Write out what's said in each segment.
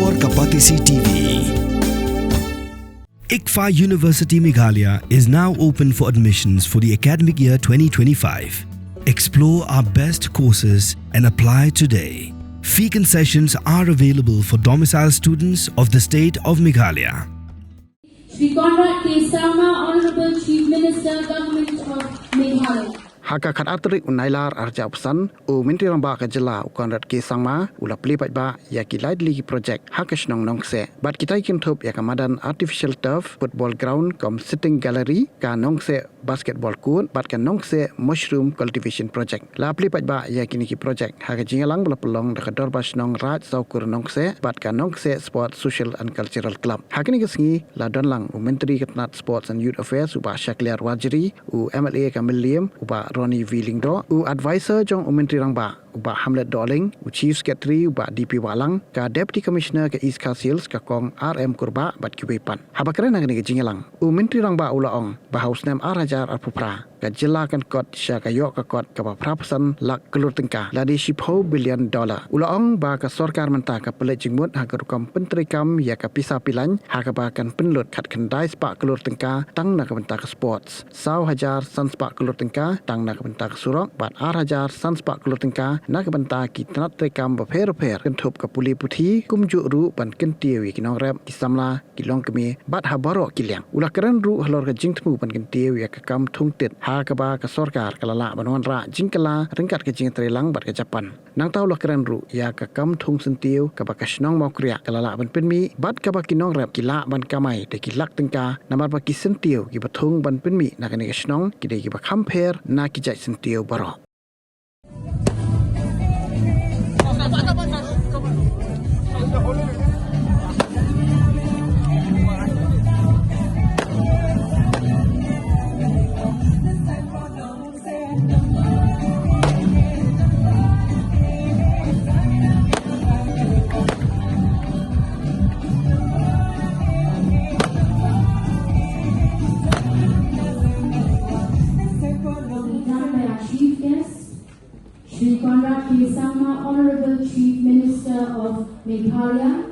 और Kapatisi TV. ICFA University Meghalaya is now open for admissions for the academic year 2025. Explore our best courses and apply today. Fee concessions are available for domicile students of the state of Meghalaya. Shri Conrad Honorable Chief Minister, Government of Meghalaya. Haka kan atrik unailar arja pesan u Menteri Ramba Kajela Conrad Sangma ula pelipat ba ya kilai ligi projek haka snong Nongkseh bat kita ikin thup ya kamadan artificial turf football ground kom sitting gallery ka Nongkseh basketball court bat ka Nongkseh mushroom cultivation project la pelipat ba ya kini ki project haka jingalang bela pelong da kador ba snong raj saukur Nongkseh bat ka Nongkseh sport social and cultural club haka ni kesengi la don lang u Menteri Ketnat Sports and Youth Affairs uba Shakliar Wajiri u MLA Kamiliam uba Ronnie Willingdo u advisor jong Menteri Rangba uba Hamlet Dolling u Chief Secretary uba DP Walang ka Deputy Commissioner ke East Sales ka kong RM Kurba bat Kiwepan habakren ngani ke jingalang u Menteri Rangba ulaong bahaus nem arajar arpupra ka jela kan kot sya ka yok ka kot ka prapasan lak kelur tengka ladi $10 billion ulaong ba ka sarkar menta ka pelet jingmut ha ka rukam pentrikam ya ka pisa pilan ha ka ba kan penlut khat kendai spa kelur tengka tang na ka menta ka sports 100,000 san spa kelur tengka tang na ka menta ka surok bat 100,000 san spa kelur tengka na ka menta ki tanat trekam ba pher kan thup ka puli puthi kumju ru ban ken tiewi ki nong rap ki samla ki long kemi bat ha baro ki liang ula keren ru halor ka jingtmu ban ken tiewi ka kam thung tet ha ka ba ka sarkar kalala banwan ra jingkala ringkat ke jing trelang bat ka Japan nang tahu la keren ru ya ka kam thung Syntiew ka ba ka snong Mawkriah kalala ban penmi bat ka ba ki nong rap ki la ban kamai de ki lak tengka namar ba ki Syntiew ki bathung ban penmi na ka ni ka snong ki de ki ba Kham Pher na ki jai Syntiew baro. Shri Conrad Honorable Chief Minister of Meghalaya,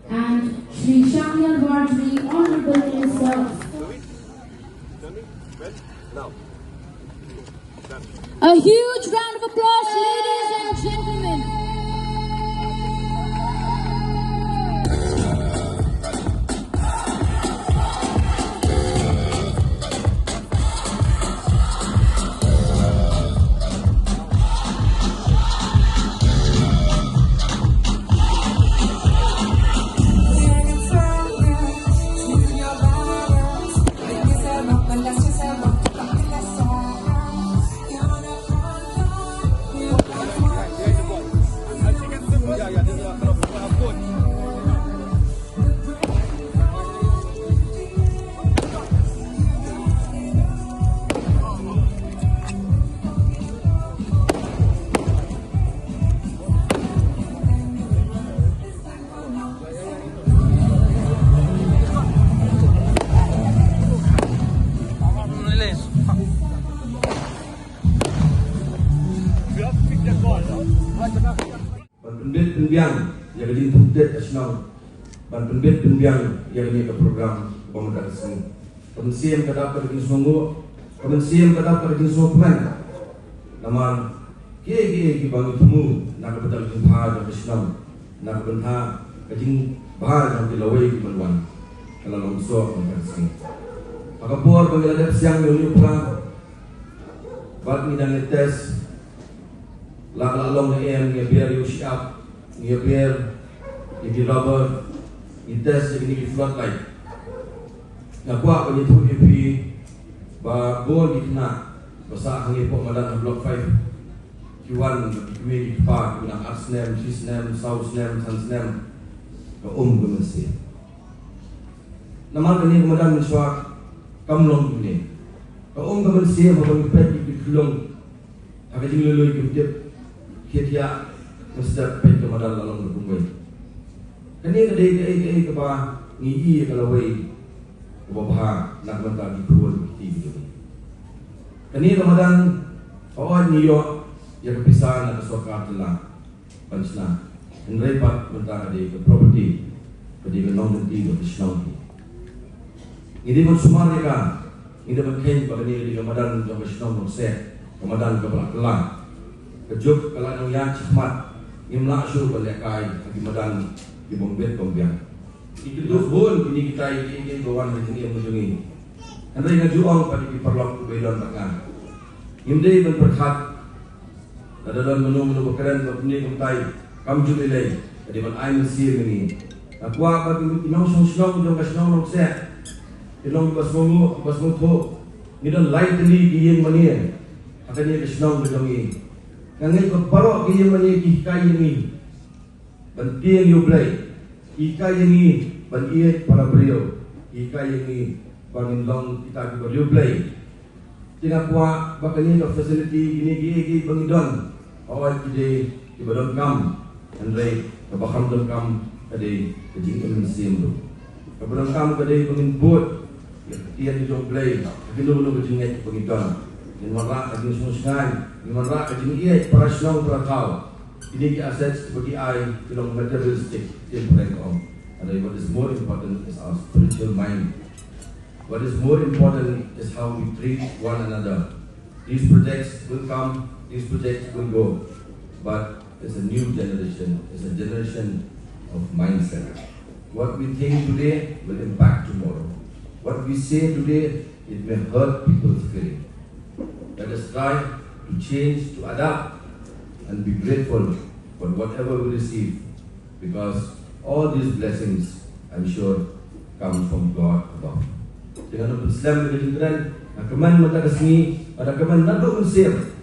and Shri Shakliar Wajri, Honorable Minister. A huge round of applause, ladies and gentlemen. Penbiang yang jadi tuntut nasional dan penbiang yang ini ke program pemerintah tersebut. Komisi yang terdapat di Sungguh, komisi yang terdapat di Sungguh nama ki bangun temu nak betul jumpa nasional nak bentah kajing bahar yang dilawai di Melwan kalau Nongkseh pemerintah tersebut. Maka por Bangladesh siang dulu perang bat ni dan tes long em ni biar siap ni biar di rubber ni tes ni di floodlight nak buat bagi tu EP ba gol di kena besar hangi pok madan block 5 Q1 di park nak Arsenal Chisnam South Nam Sansnam ke Gemesi nama ni kemudian mensuak kamlong ini ke Gemesi apa pet di kulung agak jinglulu di Kia mesti pergi ke madal lalang berkumpul. Kini kedai ke bah ngii kalau wei ke bah nak benda di kuat begitu. Kini Ramadan awal New York yang kepisah nak suaka telah pancna. Henry pat benda di property jadi menong nanti buat Islam. Ini pun semua mereka, ini pun kain bagi di Ramadan yang Islam Nongkseh, Ramadan kebelakang, kejuk kalau yang cermat, imlak syur berlekai bagi Ramadan di Bombay Kombiang. Itu pun ini kita ingin bawa hari ini menjungi. Anda ingat juang pada diperlok kebaikan tangan. Ini pun berkat. Ada dalam menu berkeren berpunyai kumtai, kamu juga lagi. Jadi man ay mesir ini. Aku apa inong song jong kasnong Nongkseh. Inong basmongu tho. Ni don light ni giyeng mani. Akanya kasnong jong ini. Ngangil ko paro giyeng mani ki kai ini. Bantieng yo blay. Ikai ini ban iet para beliau. Ikai ini bangin long kita ki beliau blay. Tina kuah bakanya facility ini gigi bangidon. Awal kita di badan Kham, Andre kebakam dalam Kham tadi kejingkan mesim tu. Kebadan Kham tadi pengin buat, ia di jom play, kilo kejingat pengitan. Di mana kejing sungai, di mana kejing ia para senang para kau. Ini ki aset seperti air, kilo materialistic yang mereka om. And what is more important is our spiritual mind. What is more important is how we treat one another. These projects will come. These projects will go, but it's a new generation. It's a generation of mindset. What we think today will impact tomorrow. What we say today, it may hurt people's feeling. Let us try to change, to adapt, and be grateful for whatever we receive, because all these blessings, I'm sure, come from God above. Dengan Islam dengan Kham mata kesini, ada Kham naduk mesir.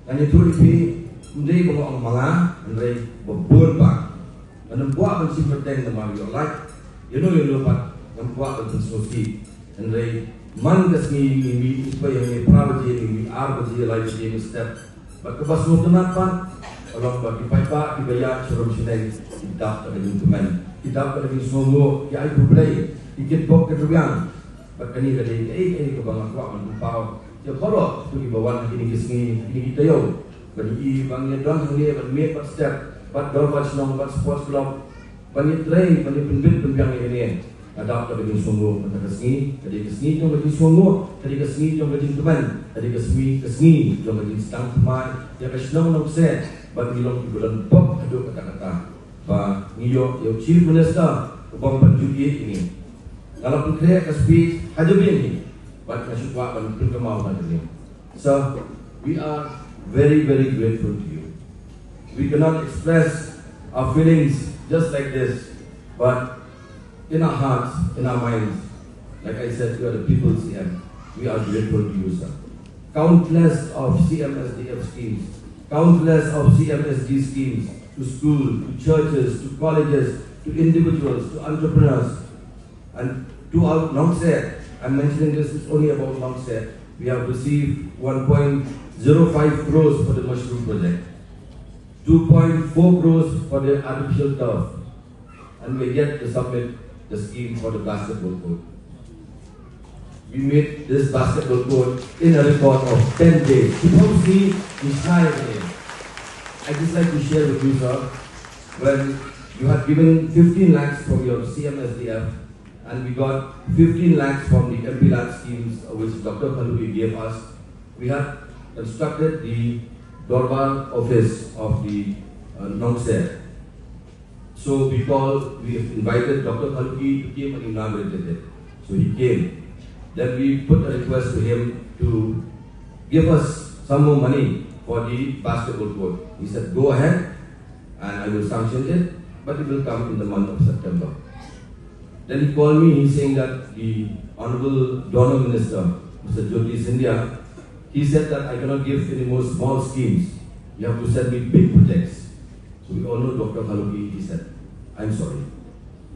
Hanya tu ipi, mendai bawa mga, mendai babun bang, dan buat bersih peteng nama your life, you know you lupa, dan buat bersih, mendai man kesni ini supaya ini prabaji ini arbaji life ini step, berkebas mutanat pan, kalau bagi paipa dibayar suruh sinai, tidak ada dokumen, tidak ada semua, ya ibu belai, ikut bok kerugian, berkini kadai, kebangan kuat menumpau. Ya kalau tu ibawan ini kesini ini kita yo, bagi bangnya doang ini bagi empat step, empat dorbat senang, empat sports club, bagi train, bagi penbit penbiang ini, ada apa bagi sungguh pada kesini tu bagi sungguh, tadi kesini tu bagi teman, tadi kesini tu bagi sedang teman, ya kesnong Nongkseh, bagi long bulan pop ada kata-kata, bah niyo yo chief minister, ubang penjugi ini, kalau putih ke speech aja begini. But so we are very, very grateful to you. We cannot express our feelings just like this, but in our hearts, in our minds, like I said, you are the people's CM. We are grateful to you, sir. Countless of CMSDF schemes, countless of CMSD schemes to school, to churches, to colleges, to individuals, to entrepreneurs, and to our Nongkseh. I'm mentioning this is only about Nongkseh. We have received 1.05 crores for the mushroom project, 2.4 crores for the artificial turf, and we are yet to submit the scheme for the basketball court. We made this basketball court in a record of 10 days. People see the sky again. I'd just like to share with you, sir, when you had given 15 lakhs from your CMSDF, and we got 15 lakhs from the MPLAD schemes which Dr. Khalubi gave us. We had constructed the Dorbar office of the Nongkseh. So we invited Dr. Khalubi to come and inaugurated it. So he came. Then we put a request to him to give us some more money for the basketball court. He said, go ahead and I will sanction it, but it will come in the month of September. Then he called me, he's saying that the Honorable Donor Minister, Mr. Jyoti Syntiew, he said that I cannot give any more small schemes. You have to send me big projects. So we all know Dr. Khalubi, he said, I'm sorry.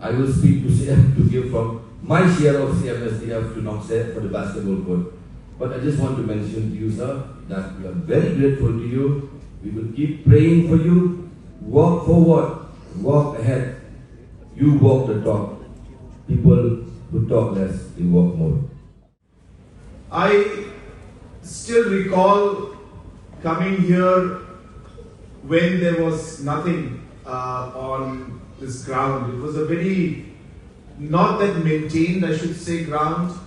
I will speak to CM to give from my share of CMSDF to Nongkseh for the basketball court. But I just want to mention to you, sir, that we are very grateful to you. We will keep praying for you. Walk forward, walk ahead. You walk the talk. People who talk less, they walk more. I still recall coming here when there was nothing on this ground. It was a very not that maintained, I should say, ground.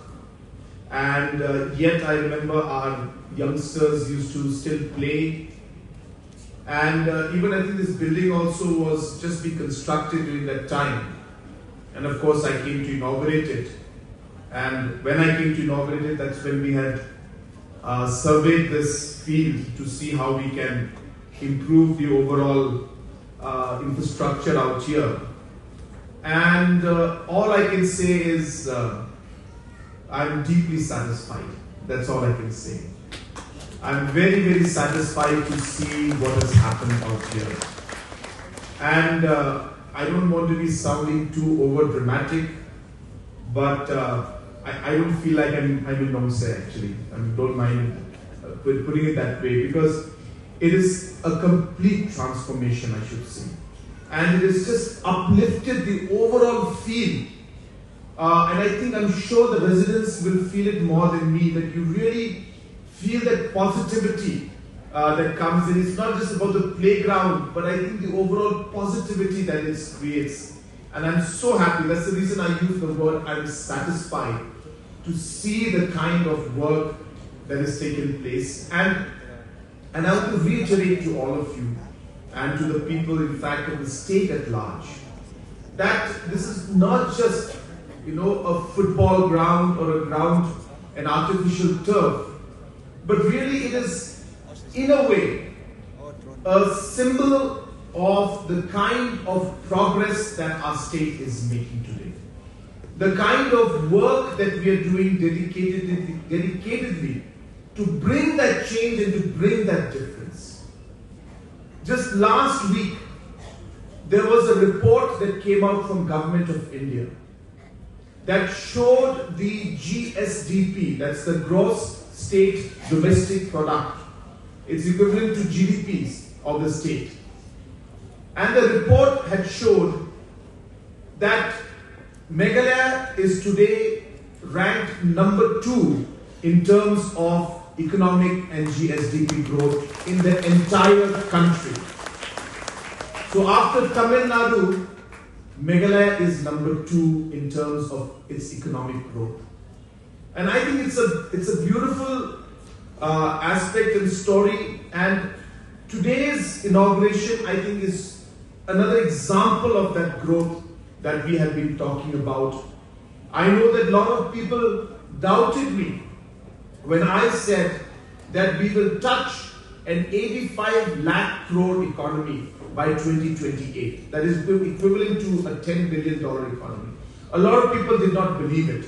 And yet I remember our youngsters used to still play. And even I think this building also was just being constructed during that time. And of course I came to inaugurate it. And when I came to inaugurate it, that's when we had surveyed this field to see how we can improve the overall infrastructure out here. And all I can say is I'm deeply satisfied. That's all I can say. I'm very, very satisfied to see what has happened out here. And I don't want to be sounding too over dramatic, but I don't feel like I'm in Nongkseh actually. I don't mind putting it that way, because it is a complete transformation, I should say. And it has just uplifted the overall feel. And I think, I'm sure the residents will feel it more than me, that you really feel that positivity that comes in. It's not just about the playground, but I think the overall positivity that it creates. And I'm so happy. That's the reason I use the word I'm satisfied to see the kind of work that has taken place. And I want to reiterate to all of you and to the people, in fact, of the state at large, that this is not just, a football ground or a ground, an artificial turf, but really it is, in a way, a symbol of the kind of progress that our state is making today. The kind of work that we are doing dedicatedly to bring that change and to bring that difference. Just last week, there was a report that came out from Government of India that showed the GSDP, that's the gross state domestic product. It's equivalent to GDPs of the state. And the report had showed that Meghalaya is today ranked number 2 in terms of economic and GSDP growth in the entire country. So after Tamil Nadu, Meghalaya is number 2 in terms of its economic growth. And I think it's a beautiful aspect and story. And today's inauguration, I think, is another example of that growth that we have been talking about. I know that a lot of people doubted me when I said that we will touch an 85 lakh crore economy by 2028. That is equivalent to a $10 billion economy. A lot of people did not believe it.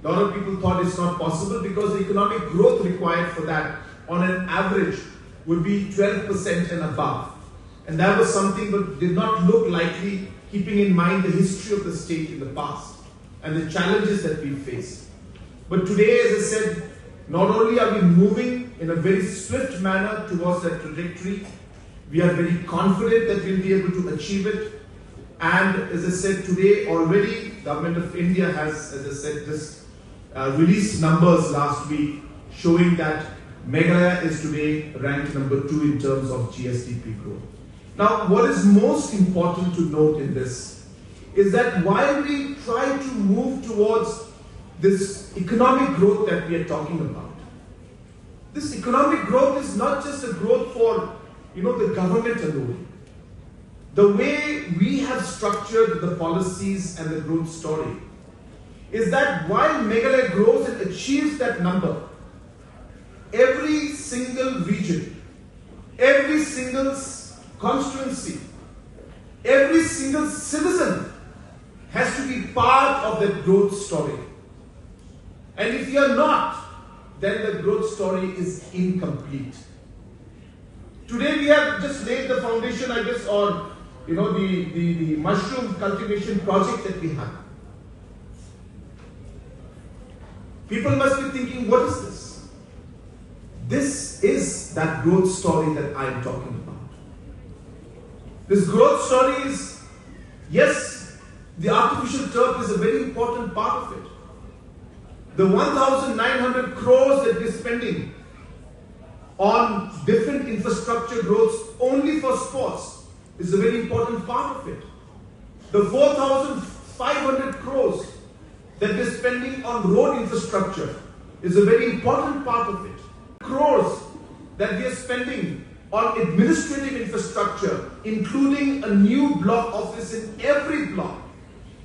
A lot of people thought it's not possible because the economic growth required for that on an average would be 12% and above. And that was something that did not look likely, keeping in mind the history of the state in the past and the challenges that we faced. But today, as I said, not only are we moving in a very swift manner towards that trajectory, we are very confident that we'll be able to achieve it. And as I said, today already, Government of India has, as I said, just released numbers last week showing that Meghalaya is today ranked number 2 in terms of GSDP growth. Now, what is most important to note in this is that while we try to move towards this economic growth that we are talking about, this economic growth is not just a growth for, the government alone. The way we have structured the policies and the growth story is that while Meghalaya grows and achieves that number, every single region, every single constituency, every single citizen has to be part of that growth story. And if you are not, then the growth story is incomplete. Today we have just laid the foundation, I guess, on the mushroom cultivation project that we have. People must be thinking, what is this? This is that growth story that I am talking about. This growth story is, yes, the artificial turf is a very important part of it. The 1,900 crores that we're spending on different infrastructure growths only for sports is a very important part of it. The 4,000 500 crores that we're spending on road infrastructure is a very important part of it. Crores that we are spending on administrative infrastructure, including a new block office in every block,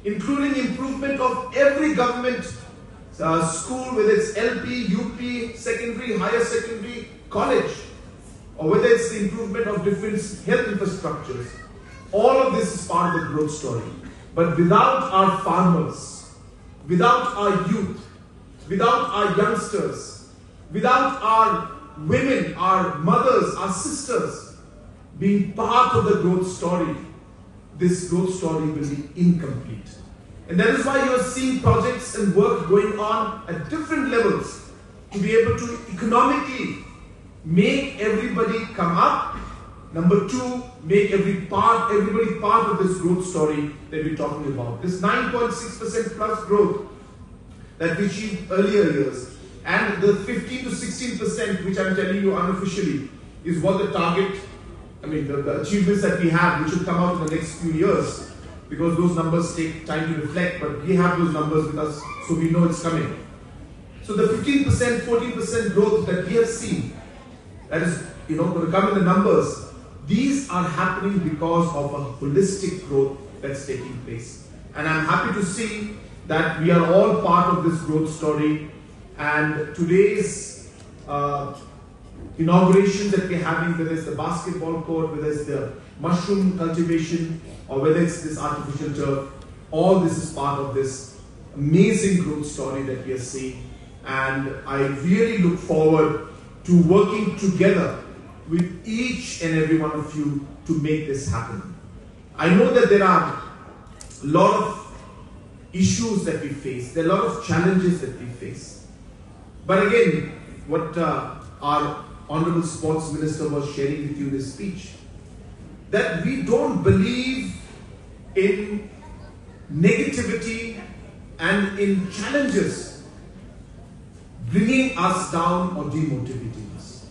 including improvement of every government school, whether it's LP, UP, secondary, higher secondary, college, or whether it's the improvement of different health infrastructures. All of this is part of the growth story. But without our farmers, without our youth, without our youngsters, without our women, our mothers, our sisters being part of the growth story, this growth story will be incomplete. And that is why you are seeing projects and work going on at different levels to be able to economically make everybody come up. Number two, make everybody part of this growth story that we're talking about. This 9.6% plus growth that we achieved earlier years, and the 15 to 16%, which I'm telling you unofficially, is what the target, the achievements that we have, which will come out in the next few years, because those numbers take time to reflect, but we have those numbers with us, so we know it's coming. So the 15%, 14% growth that we have seen, that is, going to come in the numbers, these are happening because of a holistic growth that's taking place. And I'm happy to see that we are all part of this growth story. And today's inauguration that we're having, whether it's the basketball court, whether it's the mushroom cultivation, or whether it's this artificial turf, all this is part of this amazing growth story that we are seeing. And I really look forward to working together with each and every one of you to make this happen. I know that there are a lot of issues that we face, there are a lot of challenges that we face. But again, what our Honorable Sports Minister was sharing with you in his speech, that we don't believe in negativity and in challenges bringing us down or demotivating us.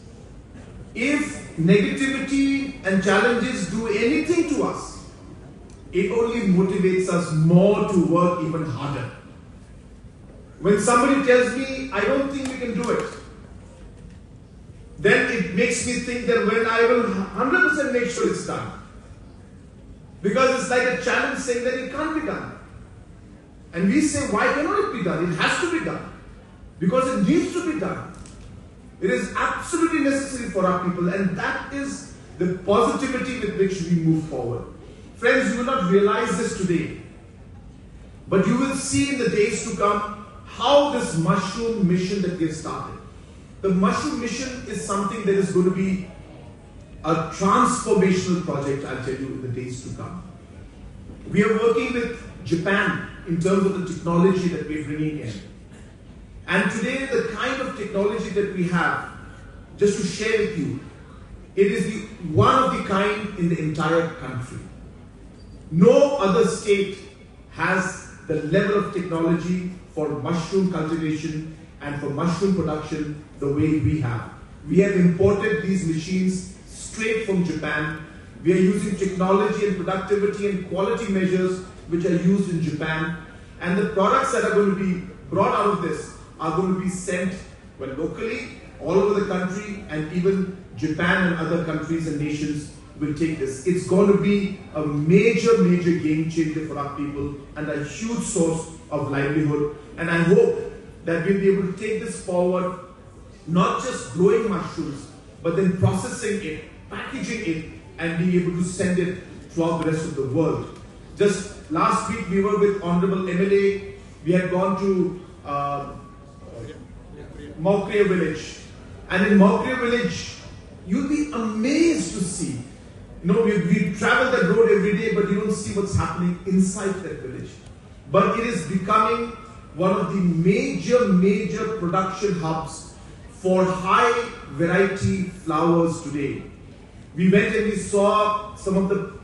If negativity and challenges do anything to us, it only motivates us more to work even harder. When somebody tells me, I don't think we can do it, then it makes me think that when I will 100% make sure it's done. Because it's like a challenge saying that it can't be done. And we say, why cannot it be done? It has to be done. Because it needs to be done. It is absolutely necessary for our people, and that is the positivity with which we move forward. Friends, you will not realize this today, but you will see in the days to come how this mushroom mission that we have started. The mushroom mission is something that is going to be a transformational project, I'll tell you, in the days to come. We are working with Japan in terms of the technology that we're bringing in. And today, the kind of technology that we have, just to share with you, it is the one of the kind in the entire country. No other state has the level of technology for mushroom cultivation and for mushroom production the way we have. We have imported these machines straight from Japan. We are using technology and productivity and quality measures which are used in Japan. And the products that are going to be brought out of this are going to be sent locally, all over the country, and even Japan and other countries and nations will take this. It's going to be a major, major game changer for our people and a huge source of livelihood. And I hope that we'll be able to take this forward, not just growing mushrooms, but then processing it, packaging it, and being able to send it throughout the rest of the world. Just last week we were with Honorable MLA. We had gone to Mawkriah village, and in Mawkriah village you'll be amazed to see, we travel that road every day, but you don't see what's happening inside that village. But it is becoming one of the major production hubs for high variety flowers today. We went and we saw some of the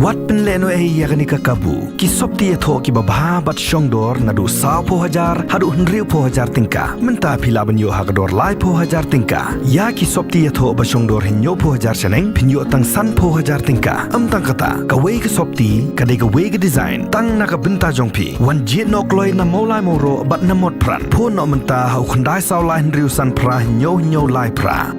Wat penleno yakni kakabu. Ki sopti tho ki babha bat shongdor nadu sao po hajar hadu hnriu po hajar tingka. Menta pila banyo hagador lai po hajar tingka. Ya ki sopti tho ba shongdor hinyo po hajar chaneng pinyo tang san po hajar tingka. Tang kata kawei ke sopti kadai kawei ke design tang naka benta jongpi. Wan jet nok loi na molai moro bat na mod pran. Po no menta hau khandai sao lai hnriu san pra hinyo lai pra.